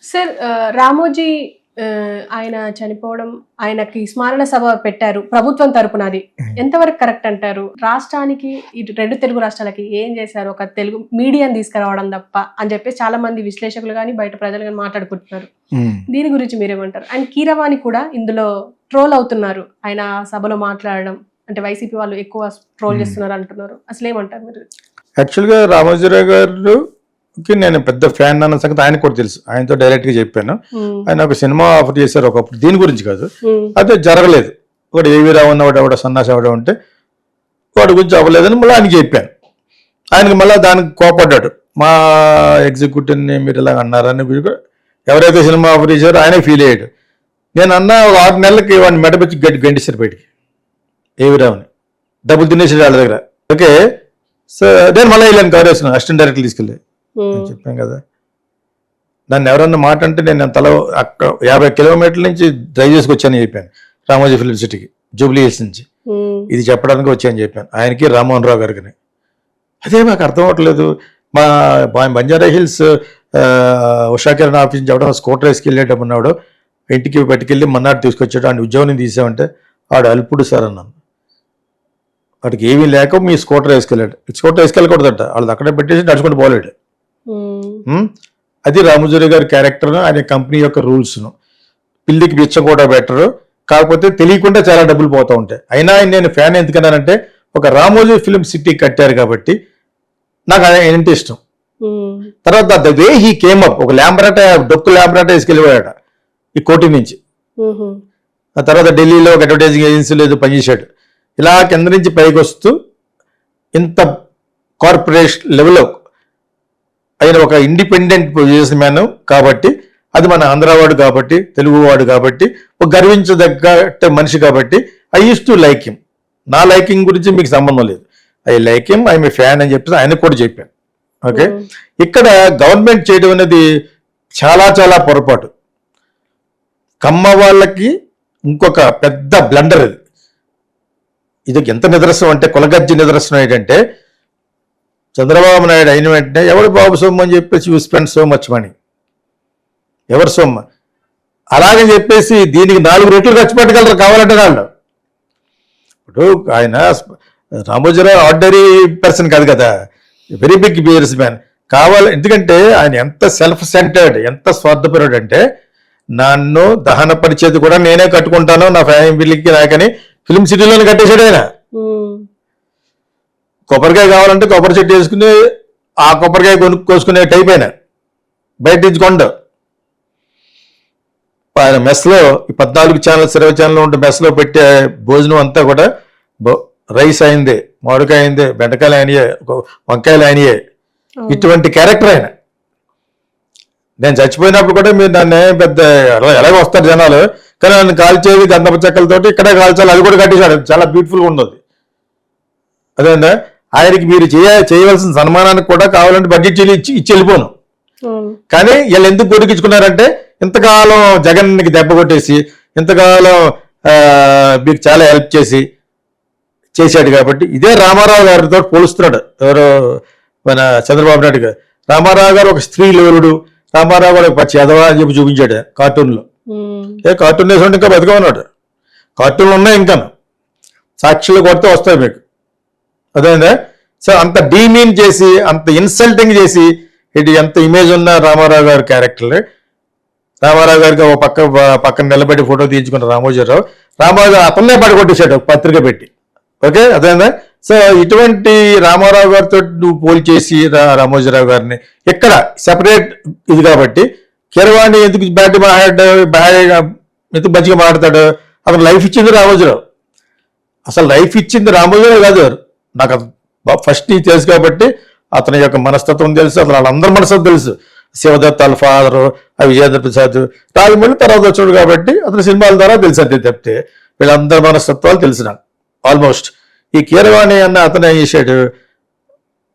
Sir Ramoji ఆయన చనిపోవడం, ఆయనకి స్మరణ సభ పెట్టారు ప్రభుత్వం తరపున. అది ఎంతవరకు కరెక్ట్ అంటారు? రాష్ట్రానికి, ఇటు రెండు తెలుగు రాష్ట్రాలకి ఏం చేశారు? ఒక తెలుగు మీడియాని తీసుకురావడం తప్ప అని చెప్పేసి చాలా మంది విశ్లేషకులు కానీ బయట ప్రజలు కానీ మాట్లాడుకుంటున్నారు. దీని గురించి మీరేమంటారు? అండ్ కీరవాణి కూడా ఇందులో ట్రోల్ అవుతున్నారు. ఆయన సభలో మాట్లాడడం అంటే వైసీపీ వాళ్ళు ఎక్కువ ట్రోల్ చేస్తున్నారు అంటున్నారు. అసలు ఏమంటారు మీరు? యాక్చువల్గా రామోజీరావు గారికి నేను పెద్ద ఫ్యాన్ అన్న సంగతి ఆయనకు కూడా తెలుసు. ఆయనతో డైరెక్ట్ గా చెప్పాను. ఆయన ఒక సినిమా ఆఫర్ చేశారు ఒకప్పుడు, దీని గురించి కాదు, అదే జరగలేదు. ఒకటి ఏవి రావు ఉన్నవాడు ఎవడో సన్నాసి ఎవడో ఉంటే వాడి గురించి అవ్వలేదని మళ్ళీ ఆయనకి చెప్పాను. ఆయనకి మళ్ళీ దానికి కోపడ్డాడు. మా ఎగ్జిక్యూటివ్ని మీరు ఇలాగ అన్నారని ఎవరైతే సినిమా ఆఫర్ చేశారో ఆయనే ఫీల్ అయ్యాడు. నేను అన్నా ఒక 6 నెలలకి వాడిని మెడపెచ్చి గంటేశారు బయటికి, ఏవి రావుని డబ్బులు తినేసాడు వాళ్ళ దగ్గర. ఓకే, సో నేను మళ్ళీ వెళ్ళాను, కవర్ చేస్తున్నాను, అసిస్టెంట్ డైరెక్టర్ తీసుకెళ్ళి చెప్పాను కదా. నన్ను ఎవరన్నా మాట అంటే నేను తల 50 కిలోమీటర్ల నుంచి డ్రైవ్ చేసుకొచ్చాను చెప్పాను, రామోజీ ఫిల్మ్ సిటీకి, జూబ్లీ హిల్స్ నుంచి. ఇది చెప్పడానికి వచ్చాను చెప్పాను ఆయనకి, రామ్మోహన్ రావు గారికి. అదే మాకు అర్థం అవ్వట్లేదు. మా బంజారా హిల్స్ ఉషాకిరణ్ ఆఫీస్ నుంచి ఎవడన్నా స్కూటర్ వేసుకు వెళ్ళేటప్పుడున్నాడు, ఇంటికి పట్టుకెళ్ళి మన్నాడు తీసుకొచ్చాడు, ఆయన ఉద్యోగం తీసామంటే ఆడు అల్పుడు సార్ అన్నాను. వాడికి ఏమీ లేక మీ స్కూటర్ వేసుకెళ్ళాడు. స్కూటర్ వేసుకెళ్ళకూడదట, వాళ్ళది అక్కడే పెట్టేసి నడుచుకుంటూ పోలేడు. అది రామోజీరావు గారి క్యారెక్టర్, ఆయన కంపెనీ యొక్క రూల్స్ను. పిల్లికి బిచ్చం కూడా బెటరు, కాకపోతే తెలియకుండా చాలా డబ్బులు పోతూ ఉంటాయి. అయినా నేను ఫ్యాన్ ఎందుకన్నానంటే ఒక రామోజీ ఫిల్మ్ సిటీ కట్టారు కాబట్టి నాకు ఆయన అంటే ఇష్టం. తర్వాత the way he came up, ఒక ల్యాంబరాట, డొక్కు ల్యాంబరాట వేసుకెళ్ళిపోయాడు ఈ కోటి నుంచి. ఆ తర్వాత ఢిల్లీలో ఒక అడ్వర్టైజింగ్ ఏజెన్సీలో ఏదో పనిచేశాడు. ఇలా కింద నుంచి పైకి వస్తూ ఇంత కార్పొరేషన్ లెవెల్లో ఆయన ఒక ఇండిపెండెంట్ బిజినెస్ మ్యాన్ కాబట్టి, అది మన ఆంధ్రవాడు కాబట్టి, తెలుగువాడు కాబట్టి, ఒక గర్వించదగ్గ మనిషి కాబట్టి I use to like him. నా లైకింగ్ గురించి మీకు సంబంధం లేదు, I like him, I me fan అని చెప్పేసి ఆయనకు కూడా చెప్పాను. ఓకే, ఇక్కడ గవర్నమెంట్ చేయడం అనేది చాలా చాలా పొరపాటు. కమ్మ వాళ్ళకి ఇంకొక పెద్ద బ్లండర్ ఇది. ఇది ఎంత నిదర్శనం అంటే, కులగజ్జి నిదర్శనం ఏంటంటే, చంద్రబాబు నాయుడు అయిన వెంటనే ఎవడు బాబు సొమ్ము అని చెప్పేసి you spend so much money, ఎవరు సొమ్ము అలాగని చెప్పేసి దీనికి 4 రెట్లు ఖర్చు పెట్టగలరు కావాలంటే వాళ్ళు. ఇప్పుడు ఆయన రామోజీరావు ఆర్డినరీ పర్సన్ కాదు కదా, వెరీ బిగ్ బిజినెస్ మ్యాన్ కావాలి. ఎందుకంటే ఆయన ఎంత సెల్ఫ్ సెంటర్డ్, ఎంత స్వార్థపరుడు అంటే, నన్ను దహన పరిచేది కూడా నేనే కట్టుకుంటాను నా ఫ్యామిలీకి నాకని ఫిల్మ్ సిటీలోనే కట్టేశాడు ఆయన. కొబ్బరికాయ కావాలంటే కొబ్బరి చెట్టు వేసుకుని ఆ కొబ్బరికాయ కోసుకునే టైప్ అయినా బయట ఇచ్చుకోండు. ఆయన మెస్లో 14 ఛానల్స్ 20 ఛానల్ ఉంటే మెస్లో పెట్టే భోజనం అంతా కూడా రైస్ అయిందే, మామిడికాయ అయిందే, బెండకాయలు అయినాయే, వంకాయలు అయినాయే. ఇటువంటి క్యారెక్టర్ ఆయన. నేను చచ్చిపోయినప్పుడు కూడా మీరు నన్ను పెద్ద ఎలాగో వస్తారు జనాలు, కానీ నన్ను కాల్చేది గంధపు చెక్కలతోటి ఇక్కడే కాల్చాలి, అది కూడా కట్టేశాడు. చాలా బ్యూటిఫుల్గా ఉన్నది. అదేందా, ఆయనకి మీరు చేయవలసిన సన్మానానికి కూడా కావాలంటే బడ్జెట్ ఇచ్చి వెళ్ళిపోను. కానీ వీళ్ళు ఎందుకు గొడికించుకున్నారంటే, ఇంతకాలం జగన్కి దెబ్బ కొట్టేసి, ఇంతకాలం మీకు చాలా హెల్ప్ చేశాడు కాబట్టి. ఇదే రామారావు గారితో పోలుస్తున్నాడు ఎవరో మన చంద్రబాబు నాయుడు గారు. రామారావు గారు ఒక స్త్రీ లోరుడు, రామారావు గారు పచ్చి ఎదవా అని చెప్పి చూపించాడు కార్టూన్లో. కార్టూన్ వేసుకుంటే ఇంకా బతికమన్నాడు. కార్టూన్లు ఉన్నాయి, ఇంకా సాక్షులు కొడితే వస్తాయి మీకు. అదేందా, సో అంత డీమీన్ చేసి, అంత ఇన్సల్టింగ్ చేసి, ఇది ఎంత ఇమేజ్ ఉన్న రామారావు గారి క్యారెక్టర్. రామారావు గారికి ఒక పక్కన నిలబెట్టి ఫోటో తీయించుకున్న రామోజీరావు అతన్నే పడగొట్టేశాడు పత్రిక పెట్టి. ఓకే, అదేందా. సో ఇటువంటి రామారావు గారితో నువ్వు పోల్చేసి రామోజీరావు గారిని ఇక్కడ సెపరేట్ ఇది కాబట్టి, కీరవాణి ఎందుకు ఎందుకు మంచిగా మాట్లాడతాడు? అతను లైఫ్ ఇచ్చింది రామోజీరావు. అసలు లైఫ్ ఇచ్చింది రామోజీరావు కాదు. నాకు ఫస్ట్ ఇది తెలుసు కాబట్టి అతని యొక్క మనస్తత్వం తెలుసు, అతను వాళ్ళందరి మనస్తత్వం తెలుసు. శివదత్ వాళ్ళ ఫాదరు, విజయేంద్ర ప్రసాద్, రాజమౌళి తర్వాత వచ్చాడు కాబట్టి అతని సినిమాల ద్వారా తెలుసు. అంతే తప్పితే వీళ్ళందరి మనస్తత్వాలు తెలిసి నాకు ఆల్మోస్ట్. ఈ కీరవాణి అన్న అతను ఏం చేశాడు,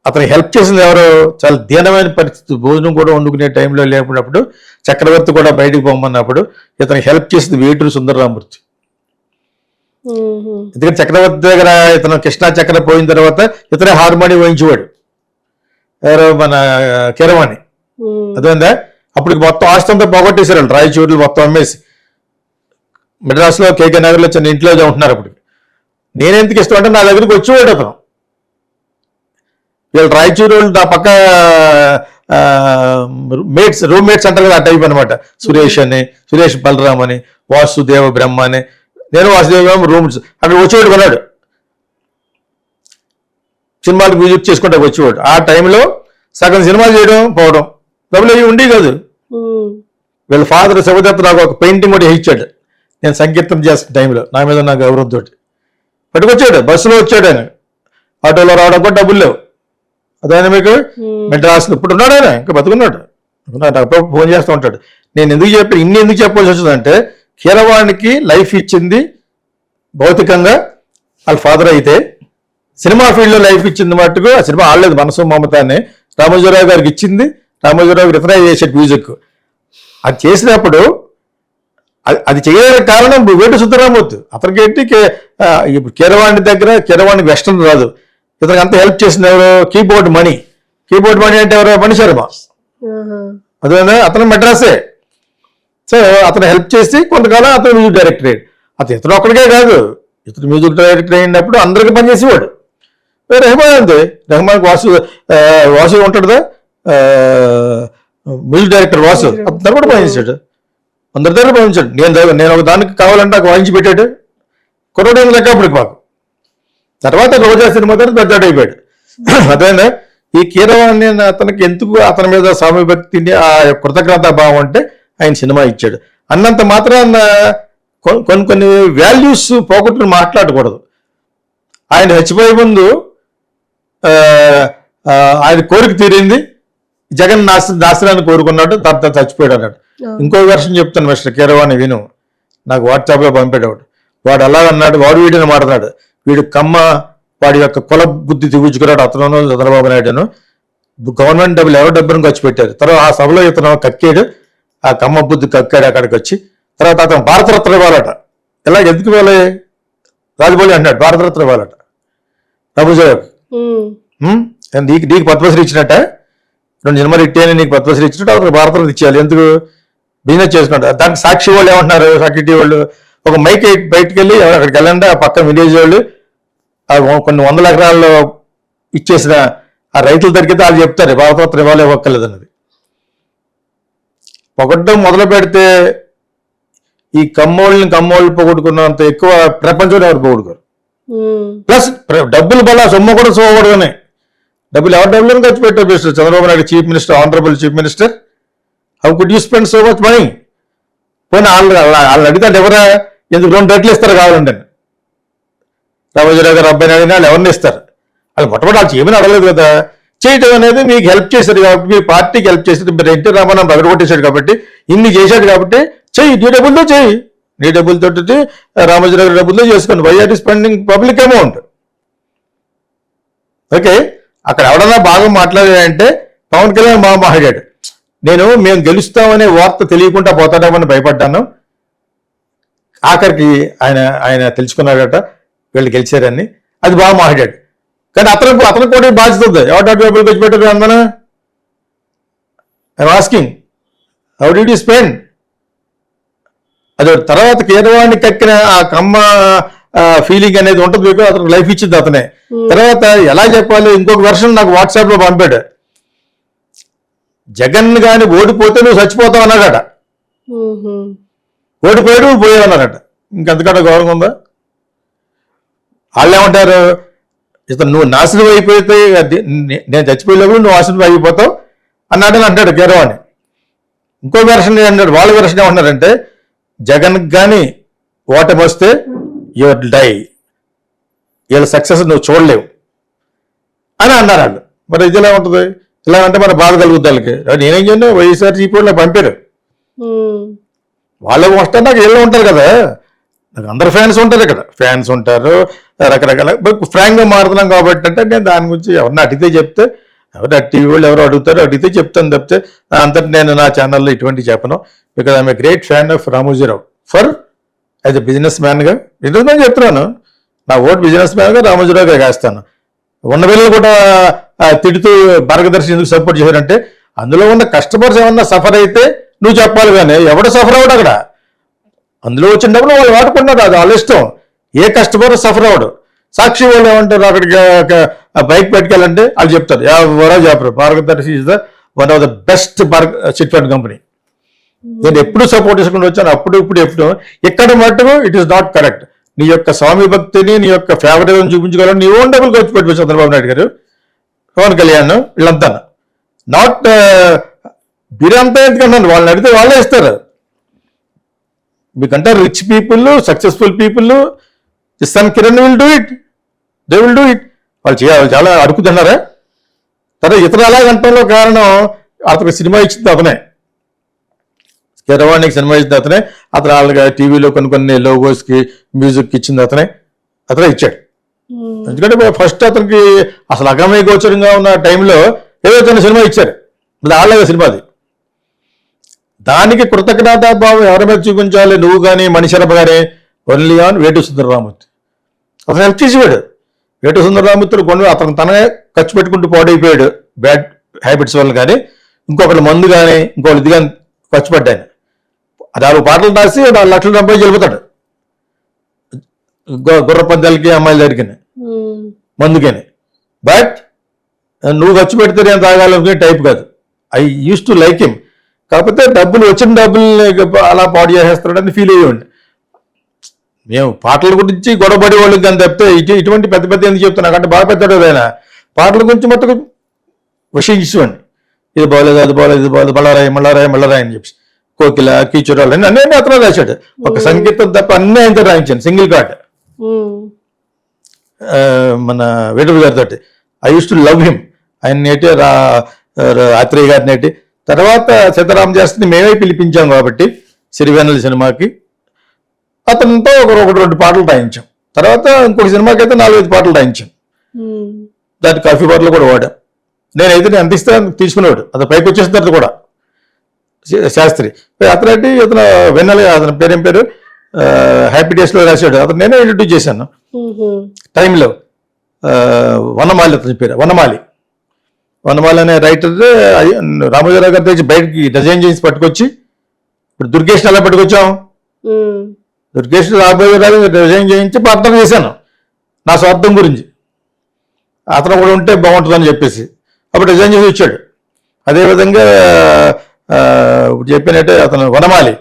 అతను హెల్ప్ చేసింది ఎవరు? చాలా దీనమైన పరిస్థితి, భోజనం కూడా వండుకునే టైంలో లేకున్నప్పుడు, చక్రవర్తి కూడా బయటకు పోమన్నప్పుడు ఇతనికి హెల్ప్ చేసింది వేటూరు సుందరరామూర్తి. ఎందుకంటే చక్రవర్తి దగ్గర ఇతను కృష్ణా చక్ర పోయిన తర్వాత ఇతనే హార్మోని వాయించేవాడు, ఎవరో మన కీరవాణి. అదేందా, అప్పటికి మొత్తం ఆస్తి అంతా పోగొట్టేశారు, రాయచూరులు మొత్తం అమ్మేసి మెడ్రాస్లో కేకే నగర్లో చిన్న ఇంట్లో ఉంటున్నారు. అప్పుడు నేనెందుకు ఇష్టం అంటే నా దగ్గరికి వచ్చేవాడు అతను. వీళ్ళు రాయచూరు వాళ్ళు నా పక్క రూమ్మేట్స్ అంటారు కదా, ఆ టైప్ అనమాట. సురేష్ బలరామ్ అని, వాసుదేవ బ్రహ్మ అని, నేను వాసుదేవ బ్రహ్మ రూమ్స్ అక్కడ వచ్చేవాడు కొన్నాడు. సినిమాలకు మ్యూజిక్ చేసుకుంటే వచ్చేవాడు. ఆ టైంలో సగం సినిమా చేయడం పోవడం, డబ్బులు అవి ఉండి కాదు. వీళ్ళ ఫాదర్ శివదత్త నాకు ఒక పెయింటింగ్ కూడా ఇచ్చాడు, నేను సంకీర్తన చేస్తున్న టైంలో నా మీద నా గౌరవంతో పట్టుకొచ్చాడు. బస్సులో వచ్చాడు ఆయన, ఆటోలో రావడం కూడా డబ్బులు లేవు. అదైనా మీకు మెడ్రాస్లో ఇప్పుడు ఉన్నాడు ఆయన, ఇంకా బతుకున్నాడు. అప్పుడు ఫోన్ చేస్తూ ఉంటాడు. నేను ఎందుకు చెప్పాల్సి వచ్చిందంటే, కీరవాణికి లైఫ్ ఇచ్చింది భౌతికంగా వాళ్ళ ఫాదర్ అయితే, సినిమా ఫీల్డ్లో లైఫ్ ఇచ్చింది మట్టుకు ఆ సినిమా ఆడలేదు. మనసు మమత అని రామోజీరావు గారికి ఇచ్చింది. రామోజీరావు రిఫరైజ్ చేసాడు మ్యూజిక్. అది చేసినప్పుడు అది చేయడానికి కారణం వేటు సుద్దరామూర్తి. అతనికి ఇప్పుడు కీరవాణి వెస్టర్న్ రాదు. ఇతనికి అంతా హెల్ప్ చేసింది ఎవరు? కీబోర్డ్ మణి అంటే ఎవరు? మణిశర్మ. అదే అతను మెడ్రాసే. సో అతను హెల్ప్ చేసి కొంతకాలం అతను మ్యూజిక్ డైరెక్టర్ అయ్యాడు. ఇతను ఒక్కడికే కాదు, ఇతను మ్యూజిక్ డైరెక్టర్ అయినప్పుడు అందరికీ పనిచేసేవాడు. రెహమాన్ అంతే, రెహమాన్ వాసు ఉంటాడుదా మ్యూజిక్ డైరెక్టర్ వాసు, అతను కూడా పనిచేశాడు. అందరి దగ్గర పనిచేశాడు. నేను ఒక దానికి కావాలంటే నాకు వాయించి పెట్టాడు. కొరవడం లెక్క అప్పటికి మాకు. తర్వాత రోజా సినిమా ద్వారా పెద్దాడు అయిపోయాడు. అదేనా ఈ కీరవాణి అతనికి ఎందుకు అతని మీద స్వామి భక్తిని ఆ కృతజ్ఞతా భావం అంటే ఆయన సినిమా ఇచ్చాడు అన్నంత మాత్రాన కొన్ని వాల్యూస్ పోగొట్టుకుని మాట్లాడకూడదు. ఆయన చచ్చిపోయే ముందు ఆయన కోరిక తీరింది, జగన్ నాశనాన్ని కోరుకున్నాడు, తర్వాత చచ్చిపోయాడు అన్నాడు. ఇంకో వెర్షన్ చెప్తాను మిస్టర్ కీరవాణి, విను. నాకు వాట్సాప్లో పంపేటవాడు. వాడు అలాగన్నాడు, వాడు వీడిని మాట్లాడు. వీడు కమ్మ, వాడి యొక్క కుల బుద్ధి చూపించుకున్నాడు అతను చంద్రబాబు నాయుడును. గవర్నమెంట్ డబ్బులు ఎవరో డబ్బును ఖర్చు పెట్టారు. తర్వాత ఆ సభలో ఇతను కక్కాడు, ఆ కమ్మ బుద్ధి కక్కాడు అక్కడికి వచ్చి. తర్వాత అతను భారతరత్న ఇవ్వాలట. ఇలా ఎందుకు ఇవ్వాలి? రాజమౌళి అంటున్నాడు భారతరత్న ఇవ్వాలట రామోజీరావుకి. నీకు పద్మశ్రీ ఇచ్చినట్ట, 2 సినిమాలు ఇట్టేని నీకు పద్మశ్రీ ఇచ్చినట్టు అతను భారతరత్న ఇచ్చేయాలి. ఎందుకు? బిజినెస్ చేసుకుంటా. దానికి సాక్షి వాళ్ళు ఏమంటున్నారు, సాక్షి టీవీ వాళ్ళు ఒక మైక్ బయటకు వెళ్ళి అక్కడికి వెళ్ళండి, ఆ పక్కన విలేజ్ వాళ్ళు కొన్ని 100 ఎకరాల్లో ఇచ్చేసిన ఆ రైతుల దగ్గరికి వాళ్ళు చెప్తారు భారతరత్న ఇవ్వాలి ఇవ్వక్కర్లేదు అన్నది. పొగడ్డం మొదలు పెడితే ఈ కమ్మోళ్ళు పొగొట్టుకున్నంత ఎక్కువ ప్రపంచంలో ఎవరు పొగొట్టుకోరు. ప్లస్ డబ్బులు బలా సొమ్ము కూడా సోకూడదనే. డబ్బులు ఎవరి డబ్బులను ఖర్చు పెట్టారు Chandrababu Naidu chief minister, honourable chief minister. How could you spend so much money? పోనీ వాళ్ళని అడిగితే ఎవరా ఎందుకు 2 రెట్లు ఇస్తారు కావాలంటే రామోజీరావు గారు అబ్బాయిని అడిగిన వాళ్ళు ఎవరిని ఇస్తారు? అది మొట్టమొదటి వాళ్ళు చేయమని అడగలేదు కదా. చేయటం అనేది మీకు హెల్ప్ చేశారు కాబట్టి, మీ పార్టీకి హెల్ప్ చేశారు. మీరు ఎన్టీ రామారావు పగడగొట్టేశాడు కాబట్టి, ఇన్ని చేశాడు కాబట్టి చెయ్యి, నీ డబ్బులతో చెయ్యి. నీ డబ్బులతో రామోజీరావు గారి డబ్బులతో చేసుకోండి. Why are spending public amount? Okay, అక్కడ ఎవడన్నా బాగా మాట్లాడాడంటే పవన్ కళ్యాణ్ బాగా మాట్లాడాడు. మేము గెలుస్తామనే వార్త తెలియకుండా పోతాడేమని భయపడ్డాను. ఆఖరికి ఆయన తెలుసుకున్నాడట వీళ్ళు గెలిచారని. అది బాగా మాట్లాడాడు. కానీ అతను కూడా బాధ్యత ఉంది. ఎవరి డబ్బులు ఖర్చు పెట్టారు అందరూ? I'm asking, how did you spend? అది తర్వాత కీరవాణి కక్కిన ఆ కమ్మ ఫీలింగ్ అనేది ఉంటుంది మీకు. అతనికి లైఫ్ ఇచ్చింది అతనే. తర్వాత ఎలా చెప్పాలి, ఇంకొక వెర్షన్ నాకు వాట్సాప్ లో పంపాడు. జగన్ గాని ఓడిపోతే నువ్వు చచ్చిపోతావు అన్నాడట. ఓడిపోయాడు నువ్వు పోయావు అన్నాడట. ఇంకెంతకంటే గౌరవం ఉందా? వాళ్ళు ఏమంటారు, ఇతను నువ్వు నాశనం అయిపోతే నేను చచ్చిపోయేటప్పుడు నువ్వు నాశనం అయిపోతావు అన్నాడని అంటాడు కీరవాణి. ఇంకో వెర్షన్ అన్నాడు, వాళ్ళ వెర్షన్ ఏమన్నారంటే జగన్ కానీ ఓటమి వస్తే యువర్ డై, వీళ్ళ సక్సెస్ నువ్వు చూడలేవు అని అన్నారు వాళ్ళు. మరి ఇది ఎలా ఉంటుంది? ఇలా అంటే మన బాధ కలుగుద్ది వాళ్ళకి. నేనేం చేయను, వైఎస్ఆర్సీపీ వాళ్ళు పంపారు. వాళ్ళకి వస్తే నాకు వీళ్ళు ఉంటారు కదా, నాకు అందరు ఫ్యాన్స్ ఉంటారు ఇక్కడ, ఫ్యాన్స్ ఉంటారు రకరకాల. ఫ్రాంక్గా మారుతున్నాం కాబట్టి అంటే నేను దాని గురించి ఎవరిని అడిగితే చెప్తే, ఎవరు టీవీ వాళ్ళు ఎవరు అడుగుతారో అడిగితే చెప్తాను తప్పితే అంతటి నేను నా ఛానల్లో ఇటువంటి చెప్పను. Because I'm a great fan of Ramoji Rao for as a business మ్యాన్గా. బిజినెస్ మ్యాన్ చెప్తున్నాను, నా ఓటు బిజినెస్ మ్యాన్గా రామోజీరావుగా వేస్తాను. ఉన్న పిల్లలు కూడా తిడుతూ మార్గదర్శి ఎందుకు సపోర్ట్ చేశారంటే అందులో ఉన్న కస్టమర్స్ ఏమన్నా సఫర్ అయితే నువ్వు చెప్పాలి, కానీ ఎవడు సఫర్ అవడు అక్కడ. అందులో వచ్చిన డబ్బులు వాళ్ళు వాడుకుంటారు, అది వాళ్ళ ఇష్టం. ఏ కస్టమర్ సఫర్ అవడు. సాక్షి వాళ్ళు ఏమంటారు, అక్కడికి బైక్ పెట్టుకెళ్ళంటే వాళ్ళు చెప్తారు, ఎవరో చెప్పరు, మార్గదర్శి is the one of the best chit fund company. నేను ఎప్పుడు సపోర్ట్ చేసుకుంటూ వచ్చాను, అప్పుడు ఎప్పుడు ఎక్కడ మట్టుకు ఇట్ ఈస్ నాట్ కరెక్ట్. నీ యొక్క స్వామి భక్తిని, నీ యొక్క ఫేవరెట్ చూపించుకోవాలని నీ ఓన్ డబ్బులు ఖర్చు పెట్టి చంద్రబాబు నాయుడు గారు, పవన్ కళ్యాణ్, వీళ్ళంతా నాట్ మీరంతా ఎందుకంటాను, వాళ్ళని అడిగితే వాళ్ళే ఇస్తారు. మీకంటే rich people, successful people, son Kiran will do it, they will do it. వాళ్ళు చాలా అడుగుతున్నారా? తర్వాత ఇతర అలాగంటంలో కారణం అతనికి సినిమా ఇచ్చింది అతనే, కీరవాణికి సినిమా ఇచ్చింది అతనే, అతను వాళ్ళకి టీవీలో కొన్ని లోగోస్కి మ్యూజిక్ ఇచ్చింది అతనే ఇచ్చాడు. ఎందుకంటే ఫస్ట్ అతనికి అసలు అగమ్య గోచరంగా ఉన్న టైంలో ఏదో చిన్న సినిమా ఇచ్చారు, వాళ్ళగా సినిమాది. దానికి కృతజ్ఞతాభావం ఎవరి మీద చూపించాలి? నువ్వు కానీ, మణిశరభ కానీ, ఓన్లీ ఆన్ వేటు సుందరరామూర్తి. అతను హెల్ప్ చేసేవాడు. వేటు సుందరరామూర్తి అతను తనే ఖర్చు పెట్టుకుంటూ పాడైపోయాడు బ్యాడ్ హ్యాబిట్స్ వల్ల. కానీ ఇంకొకటి మందు కానీ ఇంకొకటి ఇది కానీ ఖర్చు పెట్టాను, అది 6 పాటలు రాసి 4 లక్షల డబ్బై వెళ్ళిపోతాడు గుర్ర పందాలకి, అమ్మాయిల దగ్గరికి, మందుకని. బట్ నువ్వు ఖర్చు పెడితే నేను తాగాలనుకునే టైప్ కాదు. I use to like him. కాకపోతే వచ్చిన డబ్బులు అలా పాడు చేసేస్తాడని ఫీల్ అయ్యేవాడిని. మేము పాటల గురించి గొడవపడే వాళ్ళకి కానీ తప్పితే ఇటువంటి పెద్ద ఎందుకు చెప్తున్నా అంటే బాగా పెద్దడు ఆయన పాటల గురించి మట్టుకు విషయం ఇచ్చేవాడిని. ఇది బాగోలేదు, అది బాగోలేదు, ఇది బాగోలేదు, మళ్ళారాయి అని చెప్పి కోకిల, కీచురాలు అని అన్నీ అతను రాశాడు. ఒక సంగీతం తప్ప అన్నీ ఆయనతో రాయించాను, సింగిల్ కార్డ్. మన వేటూరు గారితో I use to love him. ఆయన నేటి ఆత్రేయ గారి నేటి. తర్వాత సీతారామ శాస్త్రిని మేమే పిలిపించాం కాబట్టి సిరివెన్నెల సినిమాకి అతనితో 1-2 పాటలు రాయించాం. తర్వాత ఇంకొక సినిమాకి అయితే 4-5 పాటలు రాయించాం. దాని కాఫీ బాటిల్ కూడా వాడాం. నేనైతే ఎంత ఇస్తే తీసుకునేవాడు. అది పైకి వచ్చేసిన తర్వాత కూడా శాస్త్రి అతనంటే ఇతను వెన్నెల, అతని పేరేం పేరు హ్యాపీ డేస్లో రాశాడు. అతను నేనే ఇంట్రడ్యూస్ చేశాను టైంలో. వనమాలి అతని పేరు, వనమాలి అనే రైటర్ రామోజీరావు గారి తెచ్చి బయటకి డిజైన్ చేసి పట్టుకొచ్చి, ఇప్పుడు దుర్గేష్ అలా పట్టుకొచ్చాం. దుర్గేష్ రామోజీరావు డిజైన్ చేయించి ప్రార్థన చేశాను నా స్వార్థం గురించి, అతను కూడా ఉంటే బాగుంటుందని చెప్పేసి అప్పుడు డిజైన్ చేసి ఇచ్చాడు. అదేవిధంగా ఇప్పుడు చెప్పినట్టే అతను వనమాలి,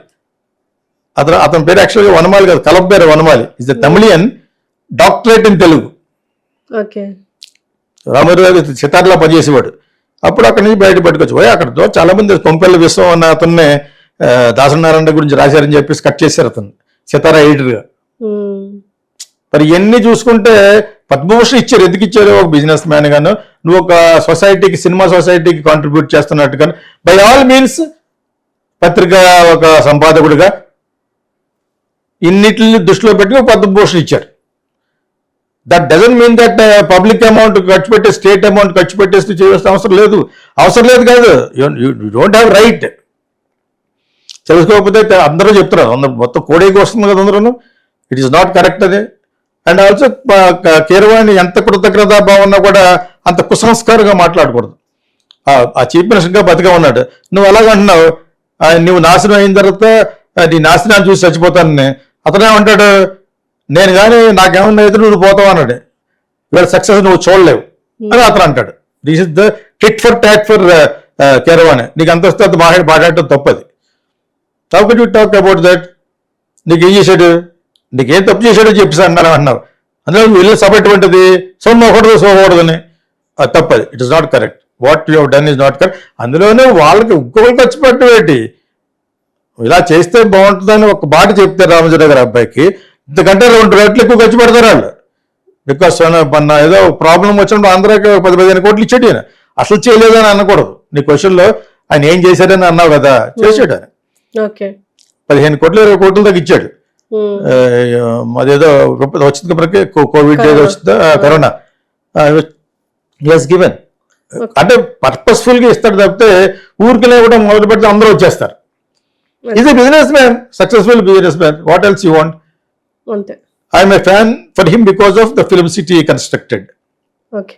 అతని పేరు యాక్చువల్గా వనమాలి కాదు, కలప పేరు Vanamali. Is the Tamilian doctorate in Telugu. Rama Rao సితార్లా పనిచేసేవాడు. అప్పుడు అక్కడి నుంచి బయట పట్టుకొచ్చి పోయి అక్కడ చాలా మంది కొంపెల్ల విశ్వం అన్న అతన్నే దాసనారాయణ గురించి రాశారని చెప్పేసి కట్ చేశారు అతను సితారా ఎడిటర్గా. మరి ఇవన్నీ చూసుకుంటే పద్మభూషణ్ ఇచ్చారు. ఎందుకు ఇచ్చారు? ఒక బిజినెస్ మ్యాన్ గాను, నువ్వు ఒక సొసైటీకి, సినిమా సొసైటీకి కాంట్రిబ్యూట్ చేస్తున్నట్టు కానీ బై ఆల్ మీన్స్ పత్రిక ఒక సంపాదకుడిగా ఇన్నిటిని దృష్టిలో పెట్టి పద్మభూషణ్ ఇచ్చారు. That doesn't mean that public amount ఖర్చు పెట్టే, స్టేట్ అమౌంట్ ఖర్చు పెట్టేసి చేయాల్సిన అవసరం లేదు కాదు. You don't have right. తెలుసుకోకపోతే అందరూ చెప్తున్నారు, మొత్తం కోడేకి వస్తుంది కదా అందరూ. ఇట్ ఈస్ నాట్ కరెక్ట్ అది. అండ్ ఆల్సో కీరవాణి ఎంత కృతజ్ఞతాభావం ఉన్నా కూడా అంత కుసంస్కారంగా మాట్లాడకూడదు. ఆ చీఫ్ మినిస్టర్గా బతిగా ఉన్నాడు, నువ్వు అలాగంటున్నావు. నువ్వు నాశనం అయిన తర్వాత నీ నాశనాన్ని చూసి చచ్చిపోతానని అతనేమంటాడు, నేను కానీ నాకేమన్నా ఎదురు నువ్వు పోతావు అన్నాడు. ఇవాళ సక్సెస్ నువ్వు చూడలేవు అని అతను అంటాడు. This is the tit for tat for Keeravani. నీకు అంత వస్తే అంత మాట్లాడటం తప్పది. How can you talk about that? నీకు ఏం చేశాడు, నీకేం తప్పు చేశాడో చెప్పేసి అన్నావు. అందులో నువ్వు వెళ్ళి సభ ఎటువంటిది, సోమకూడదని అది తప్పది. It is not correct. What you have done is not correct. అందులోనే వాళ్ళకి ఇంకొకరు ఖర్చు పెట్టబెట్టి ఇలా చేస్తే బాగుంటుందని ఒక మాట చెప్తారు రామచంద్ర గారి అబ్బాయికి. ఇంతకంటే 2 రెట్లు ఎక్కువ ఖర్చు పెడతారు వాళ్ళు. బికాస్ మన ఏదో ప్రాబ్లం వచ్చినప్పుడు ఆంధ్రాకి 10-15 కోట్లు ఇచ్చాడు ఆయన. అసలు చేయలేదని అనకూడదు. నీ క్వశ్చన్లో ఆయన ఏం చేశాడని అన్నావు కదా, చేశాడు ఆయన. 15 కోట్లు 20 కోట్ల దాకా ఇచ్చాడు. అదేదో వచ్చింది మనకి కోవిడ్ ఏదో వచ్చిందా, కరోనా గివెన్. అంటే పర్పస్ఫుల్ గా ఇస్తాడు తప్పితే ఊరికినే కూడా మొదలు పెడితే అందరూ వచ్చేస్తారు. Is a business man, successful business man. What else you want? I'm a fan for him because of the film city constructed. Okay.